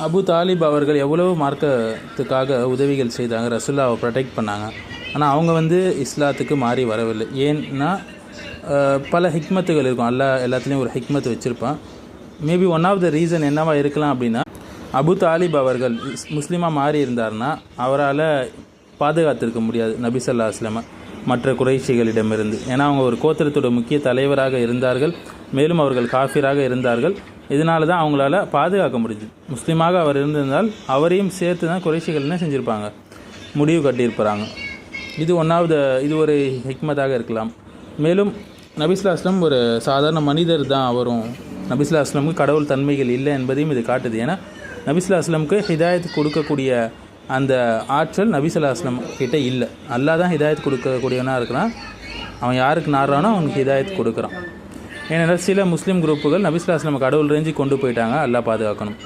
அபு தாலிப் அவர்கள் எவ்வளோ மார்க்கத்துக்காக உதவிகள் செய்தாங்க, ரசூல்லாவை ப்ரொடெக்ட் பண்ணாங்க. ஆனால் அவங்க இஸ்லாத்துக்கு மாறி வரவில்லை. ஏன்னா பல ஹிக்மத்துகள் இருக்கும். எல்லாத்துலேயும் ஒரு ஹிக்மத்து வச்சுருப்பான். Maybe one of the reason என்னவா இருக்கலாம் அப்படின்னா, அபு தாலிப் அவர்கள் முஸ்லீமாக மாறி இருந்தார்னா அவரால் பாதுகாத்திருக்க முடியாது நபி ஸல்லல்லாஹு அலைஹி வஸல்லம் மற்ற குறைஷிகளிடமிருந்து. ஏன்னா அவங்க ஒரு கோத்திரத்தோட முக்கிய தலைவராக இருந்தார்கள், மேலும் அவர்கள் காஃபிராக இருந்தார்கள். இதனால தான் அவங்களால பாதுகாக்க முடிஞ்சுது. முஸ்லீமாக அவர் இருந்திருந்தால் அவரையும் சேர்த்து தான் குறைஷிகள் என்ன செஞ்சுருப்பாங்க, முடிவு கட்டியிருப்பாங்க. இது ஒரு ஹிக்மத்தாக இருக்கலாம். மேலும் நபி ஸல்லல்லாஹு அலைஹி வஸல்லம் ஒரு சாதாரண மனிதர் தான். அவரும் நபி ஸல்லல்லாஹு அலைஹி வஸல்லமுக்கு கடவுள் தன்மைகள் இல்லை என்பதையும் இது காட்டுது. ஏன்னா நபி ஸல்லல்லாஹு அலைஹி வஸல்லமுக்கு ஹிதாயத் கொடுக்கக்கூடிய அந்த ஆற்றல் நபி ஸல்லல்லாஹு அலைஹி வஸல்லம் கிட்ட இல்லை. அல்லாஹ் தான் ஹிதாயத் கொடுக்கக்கூடியவனாக இருக்கிறான். அவன் யாருக்கு நாடுறானோ அவனுக்கு ஹிதாயத் கொடுக்குறான். ஏன்னா சில முஸ்லீம் குரூப்புகள் நபி ஸல்லல்லாஹு அலைஹி வஸல்லம் கடவுள் ரேஞ்சி கொண்டு போயிட்டாங்க. அல்லாஹ் பாதுகாக்கணும்.